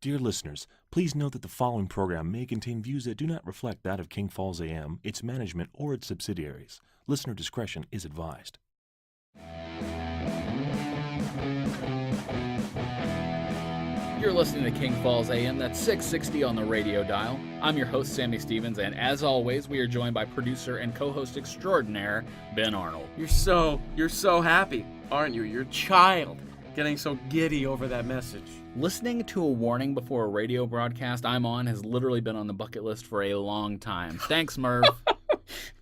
Dear listeners, please note that the following program may contain views that do not reflect that of King Falls AM, its management, or its subsidiaries. Listener discretion is advised. You're listening to King Falls AM, that's 660 on the radio dial. I'm your host, Sammy Stevens, and as always, we are joined by producer and co-host extraordinaire, Ben Arnold. You're so happy, aren't you? Your child getting so giddy over that message. Listening to a warning before a radio broadcast I'm on has literally been on the bucket list for a long time. Thanks, Merv.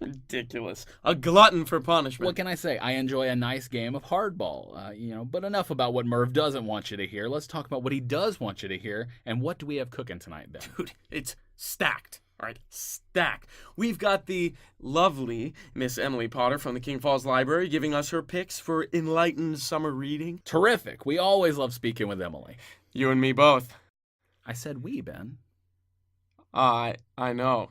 Ridiculous. A glutton for punishment. What can I say? I enjoy a nice game of hardball. But enough about what Merv doesn't want you to hear. Let's talk about what he does want you to hear. And what do we have cooking tonight, Ben? Dude, it's stacked. All right, stacked. We've got the lovely Miss Emily Potter from the King Falls Library giving us her picks for enlightened summer reading. Terrific. We always love speaking with Emily. You and me both. I said we, Ben. I know.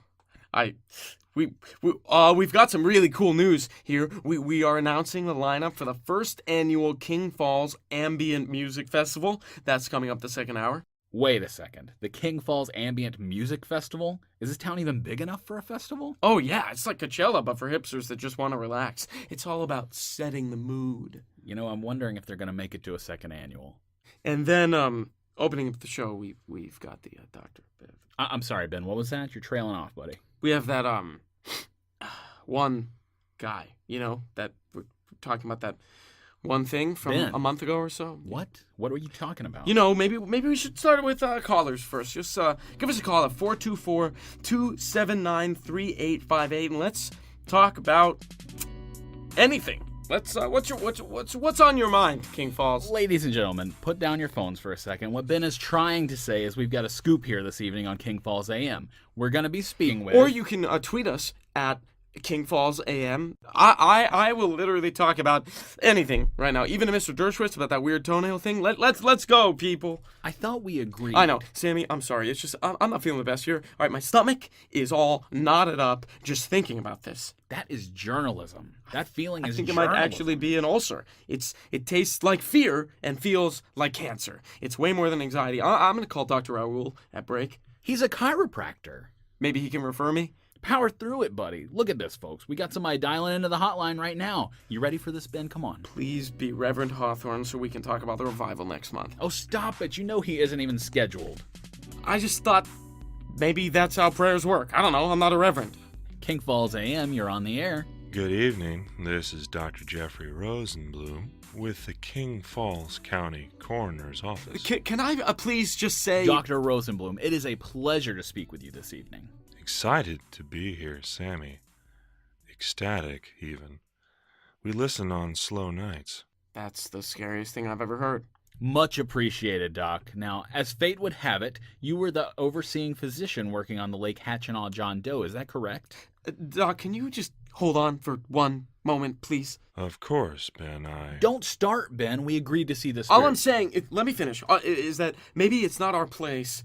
We've got some really cool news here. We are announcing the lineup for the first annual King Falls Ambient Music Festival. That's coming up the second hour. Wait a second. The King Falls Ambient Music Festival? Is this town even big enough for a festival? Oh yeah, it's like Coachella, but for hipsters that just want to relax. It's all about setting the mood. I'm wondering if they're going to make it to a second annual. And then, opening up the show, we've got the Dr. I'm sorry, Ben. What was that? You're trailing off, buddy. We have that, one guy, that we're talking about that one thing from Ben. a month ago or so. What? What are you talking about? Maybe we should start with callers first. Just give us a call at 424-279-3858, and let's talk about anything. Let's what's on your mind, King Falls? Ladies and gentlemen, put down your phones for a second. What Ben is trying to say is we've got a scoop here this evening on King Falls AM. We're going to be speaking with... Or you can tweet us at King Falls AM. I will literally talk about anything right now, even to Mr. Dershowitz about that weird toenail thing. Let's go, people. I thought we agreed. I know, Sammy. I'm sorry. It's just I'm not feeling the best here. All right, my stomach is all knotted up just thinking about this. That is journalism. That feeling is I think journalism. It might actually be an ulcer. It tastes like fear and feels like cancer. It's way more than anxiety. I'm gonna call Dr. Raoul at break. He's a chiropractor. Maybe he can refer me. Power through it, buddy. Look at this, folks. We got somebody dialing into the hotline right now. You ready for this, Ben? Come on. Please be Reverend Hawthorne so we can talk about the revival next month. Oh, stop it. You know he isn't even scheduled. I just thought maybe that's how prayers work. I don't know. I'm not a reverend. King Falls AM, you're on the air. Good evening. This is Dr. Jeffrey Rosenblum with the King Falls County Coroner's Office. Can I please just say... Dr. Rosenblum, it is a pleasure to speak with you this evening. Excited to be here, Sammy. Ecstatic, even. We listen on slow nights. That's the scariest thing I've ever heard. Much appreciated, Doc. Now, as fate would have it, you were the overseeing physician working on the Lake Hatchinaw John Doe. Is that correct? Doc, can you just hold on for one moment, please? Of course, Ben, Don't start, Ben. We agreed to see this. All I'm saying, let me finish, is that maybe it's not our place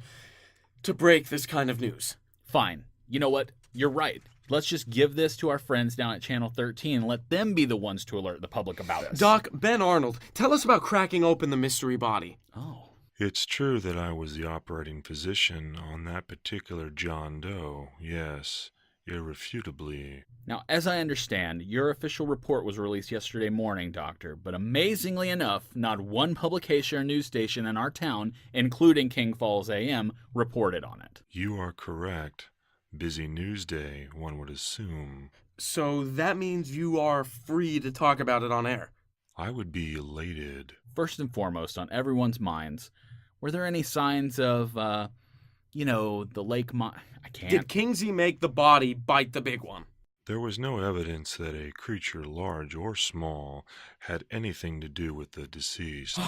to break this kind of news. Fine. You know what? You're right. Let's just give this to our friends down at Channel 13 and let them be the ones to alert the public about this. Doc, Ben Arnold, tell us about cracking open the mystery body. Oh. It's true that I was the operating physician on that particular John Doe, yes, irrefutably. Now, as I understand, your official report was released yesterday morning, Doctor, but amazingly enough, not one publication or news station in our town, including King Falls AM, reported on it. You are correct. Busy news day, one would assume. So that means you are free to talk about it on air. I would be elated. First and foremost, on everyone's minds, were there any signs of, the lake I can't. Did Kingsey make the body bite the big one? There was no evidence that a creature large or small had anything to do with the deceased.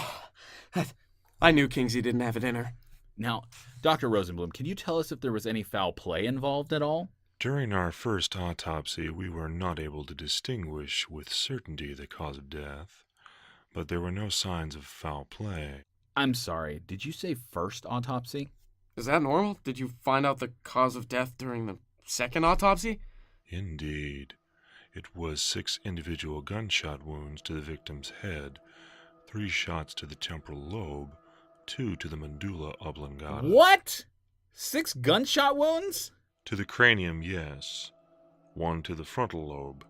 I knew Kingsey didn't have it in her. Now, Dr. Rosenblum, can you tell us if there was any foul play involved at all? During our first autopsy, we were not able to distinguish with certainty the cause of death, but there were no signs of foul play. I'm sorry, did you say first autopsy? Is that normal? Did you find out the cause of death during the second autopsy? Indeed. It was 6 individual gunshot wounds to the victim's head, 3 shots to the temporal lobe, 2 to the medulla oblongata. What? 6 gunshot wounds? To the cranium, yes. 1 to the frontal lobe.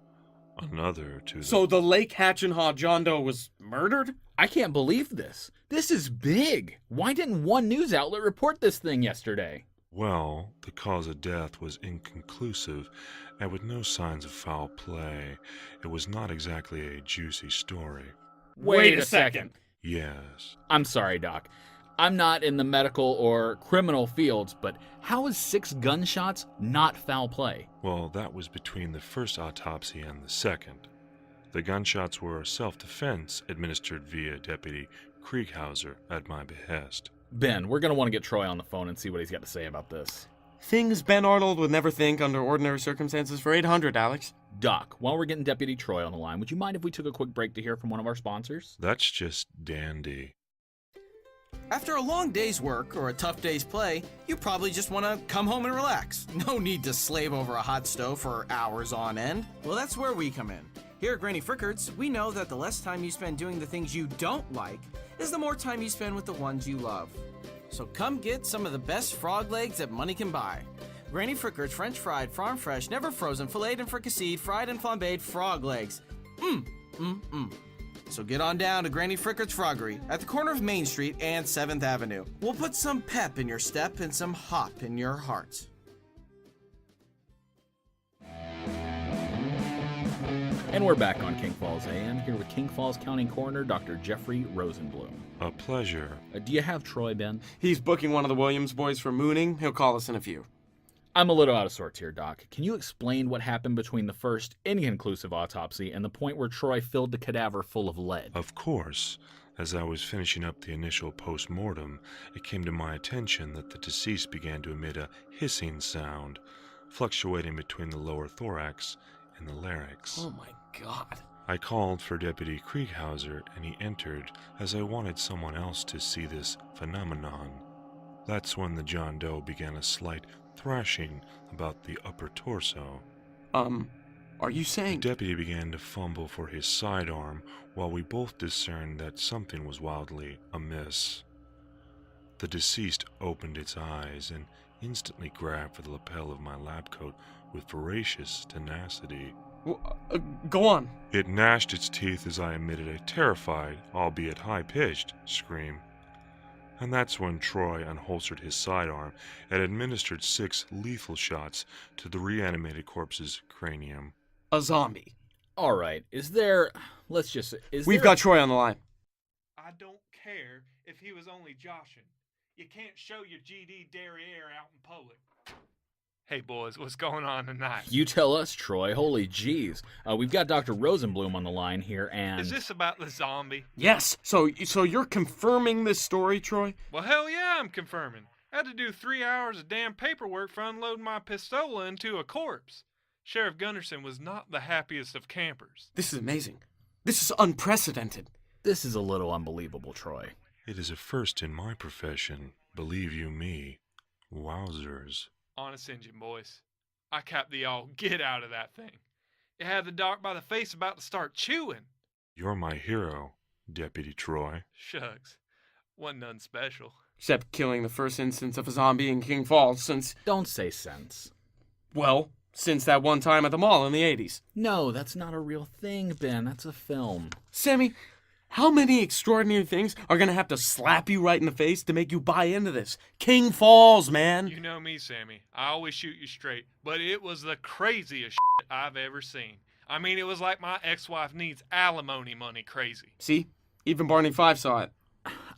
Another to the... So the Lake Hatchenhaw John Doe was murdered? I can't believe this. This is big. Why didn't one news outlet report this thing yesterday? Well, the cause of death was inconclusive, and with no signs of foul play, it was not exactly a juicy story. Wait a second. Yes. I'm sorry, Doc. I'm not in the medical or criminal fields, but how is 6 gunshots not foul play? Well, that was between the first autopsy and the second. The gunshots were self-defense administered via Deputy Krieghauser at my behest. Ben, we're going to want to get Troy on the phone and see what he's got to say about this. Things Ben Arnold would never think under ordinary circumstances for 800, Alex. Doc, while we're getting Deputy Troy on the line, would you mind if we took a quick break to hear from one of our sponsors? That's just dandy. After a long day's work or a tough day's play, you probably just want to come home and relax. No need to slave over a hot stove for hours on end. Well, that's where we come in. Here at Granny Frickards, we know that the less time you spend doing the things you don't like is the more time you spend with the ones you love. So come get some of the best frog legs that money can buy. Granny Frickards French fried, farm fresh, never frozen, filleted and fricasseed, fried and flambéed frog legs. So get on down to Granny Frickards Froggery at the corner of Main Street and 7th Avenue. We'll put some pep in your step and some hop in your heart. And we're back on King Falls AM, here with King Falls County Coroner Dr. Jeffrey Rosenblum. A pleasure. Do you have Troy, Ben? He's booking one of the Williams boys for mooning. He'll call us in a few. I'm a little out of sorts here, Doc. Can you explain what happened between the first inconclusive autopsy and the point where Troy filled the cadaver full of lead? Of course. As I was finishing up the initial post-mortem, it came to my attention that the deceased began to emit a hissing sound, fluctuating between the lower thorax and the larynx. Oh my God. I called for Deputy Krieghauser, and he entered, as I wanted someone else to see this phenomenon. That's when the John Doe began a slight thrashing about the upper torso. Are you The saying... deputy began to fumble for his sidearm, while we both discerned that something was wildly amiss. The deceased opened its eyes and instantly grabbed for the lapel of my lab coat with voracious tenacity. Go on. It gnashed its teeth as I emitted a terrified, albeit high-pitched, scream. And that's when Troy unholstered his sidearm and administered 6 lethal shots to the reanimated corpse's cranium. A zombie. All right, We've got Troy on the line. I don't care if he was only joshing. You can't show your GD derriere out in public. Hey boys, what's going on tonight? You tell us, Troy. Holy jeez. We've got Dr. Rosenblum on the line here, and... Is this about the zombie? Yes. So you're confirming this story, Troy? Well, hell yeah, I'm confirming. I had to do 3 hours of damn paperwork for unloading my pistola into a corpse. Sheriff Gunderson was not the happiest of campers. This is amazing. This is unprecedented. This is a little unbelievable, Troy. It is a first in my profession, believe you me. Wowzers. Honest engine, boys. I capped the all get out of that thing. It had the doc by the face about to start chewing. You're my hero, Deputy Troy. Shucks. Wasn't none special. Except killing the first instance of a zombie in King Falls since, Don't say sense. well, since that one time at the mall in the 80s. No, that's not a real thing, Ben. That's a film. Sammy, how many extraordinary things are going to have to slap you right in the face to make you buy into this? King Falls, man. You know me, Sammy. I always shoot you straight, but it was the craziest shit I've ever seen. I mean, it was like my ex-wife needs alimony money crazy. See? Even Barney Fife saw it.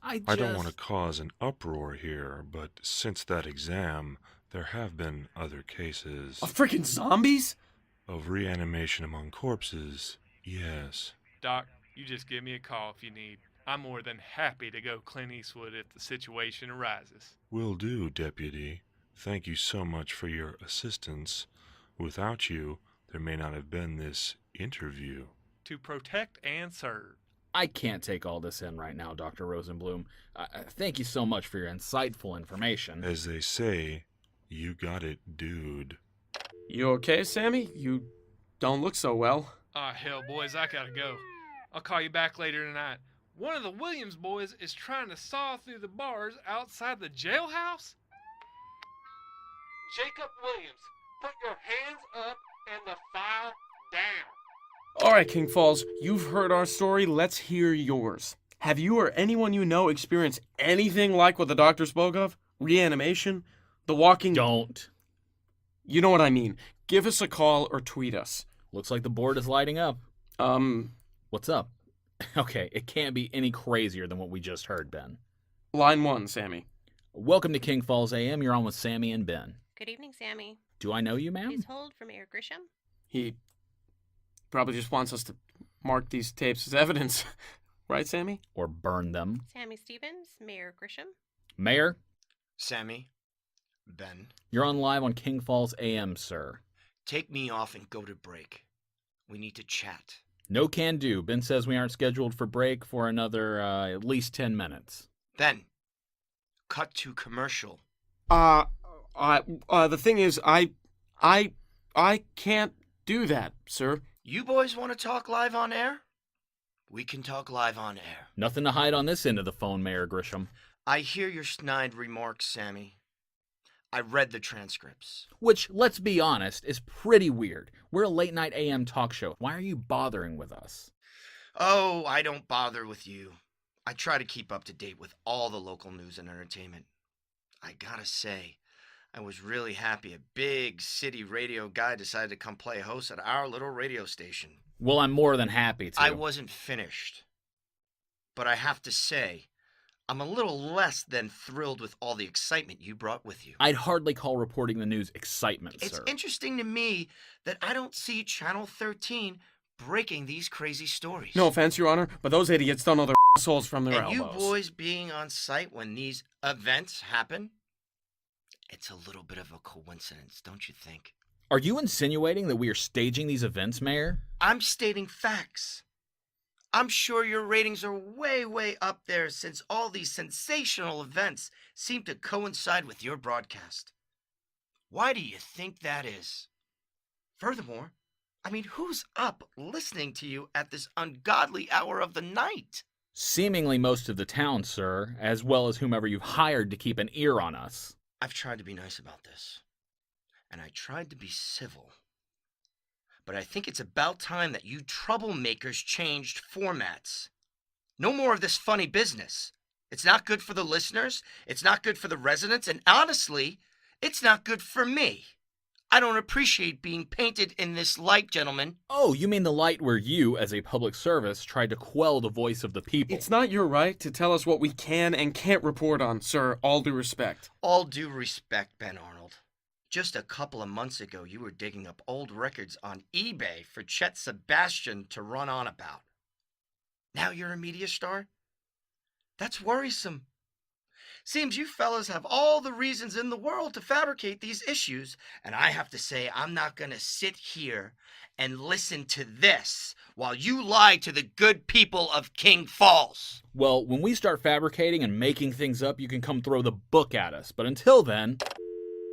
I don't want to cause an uproar here, but since that exam, there have been other cases Of freaking zombies? of reanimation among corpses. Yes. Doc, you just give me a call if you need. I'm more than happy to go Clint Eastwood if the situation arises. Will do, Deputy. Thank you so much for your assistance. Without you, there may not have been this interview. To protect and serve. I can't take all this in right now, Dr. Rosenblum. Thank you so much for your insightful information. As they say, you got it, dude. You okay, Sammy? You don't look so well. Ah, hell, boys, I gotta go. I'll call you back later tonight. One of the Williams boys is trying to saw through the bars outside the jailhouse? Jacob Williams, put your hands up and the file down. All right, King Falls, you've heard our story. Let's hear yours. Have you or anyone you know experienced anything like what the doctor spoke of? Reanimation? The walking... Don't. You know what I mean. Give us a call or tweet us. Looks like the board is lighting up. What's up? Okay, it can't be any crazier than what we just heard, Ben. Line 1, Sammy. Welcome to King Falls AM. You're on with Sammy and Ben. Good evening, Sammy. Do I know you, ma'am? Please hold for Mayor Grisham. He probably just wants us to mark these tapes as evidence. Right, Sammy? Or burn them. Sammy Stevens, Mayor Grisham. Mayor, Sammy, Ben, you're on live on King Falls AM, sir. take me off and go to break. We need to chat. No can do. Ben says we aren't scheduled for break for another at least 10 minutes. Ben, cut to commercial. The thing is, I can't do that, sir. You boys want to talk live on air? We can talk live on air. Nothing to hide on this end of the phone, Mayor Grisham. I hear your snide remarks, Sammy. I read the transcripts. Which, let's be honest, is pretty weird. We're a late night AM talk show. Why are you bothering with us? Oh, I don't bother with you. I try to keep up to date with all the local news and entertainment. I gotta say, I was really happy a big city radio guy decided to come play host at our little radio station. Well, I'm more than happy to. I wasn't finished. But I have to say, I'm a little less than thrilled with all the excitement you brought with you. I'd hardly call reporting the news excitement, It's sir. interesting to me that I don't see Channel 13 breaking these crazy stories. No offense, Your Honor, but those idiots don't know their souls from their And you elbows. boys being on site when these events happen, it's a little bit of a coincidence, don't you think? Are you insinuating that we are staging these events, Mayor? I'm stating facts. I'm sure your ratings are way, way up there since all these sensational events seem to coincide with your broadcast. Why do you think that is? Furthermore, I mean, who's up listening to you at this ungodly hour of the night? Seemingly most of the town, sir, as well as whomever you've hired to keep an ear on us. I've tried to be nice about this, and I tried to be civil. But I think it's about time that you troublemakers changed formats. No more of this funny business. It's not good for the listeners, it's not good for the residents, and honestly, it's not good for me. I don't appreciate being painted in this light, gentlemen. Oh, you mean the light where you, as a public service, tried to quell the voice of the people? It's not your right to tell us what we can and can't report on, sir. All due respect. All due respect, Ben Arnold. Just a couple of months ago, you were digging up old records on eBay for Chet Sebastian to run on about. Now you're a media star? That's worrisome. Seems you fellas have all the reasons in the world to fabricate these issues, and I have to say I'm not going to sit here and listen to this while you lie to the good people of King Falls. Well, when we start fabricating and making things up, you can come throw the book at us. But until then...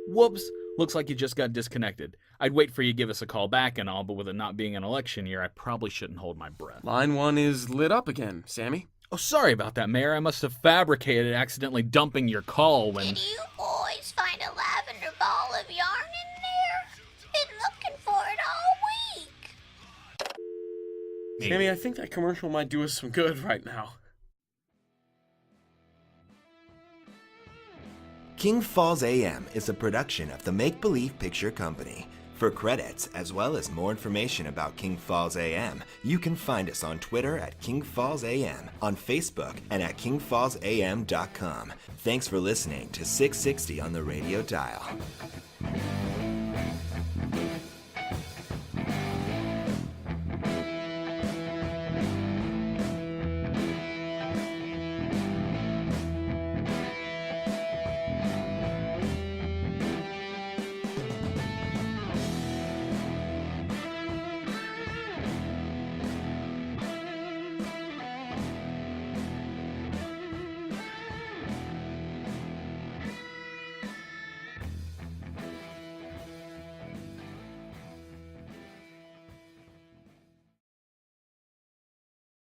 Whoops. Looks like you just got disconnected. I'd wait for you to give us a call back and all, but with it not being an election year, I probably shouldn't hold my breath. Line 1 is lit up again, Sammy. Oh, sorry about that, Mayor. I must have fabricated accidentally dumping your call when... Did you boys find a lavender ball of yarn in there? Been looking for it all week. Sammy, I think that commercial might do us some good right now. King Falls AM is a production of the Make Believe Picture Company. For credits, as well as more information about King Falls AM, you can find us on Twitter at King Falls AM, on Facebook, and at kingfallsam.com. Thanks for listening to 660 on the radio dial.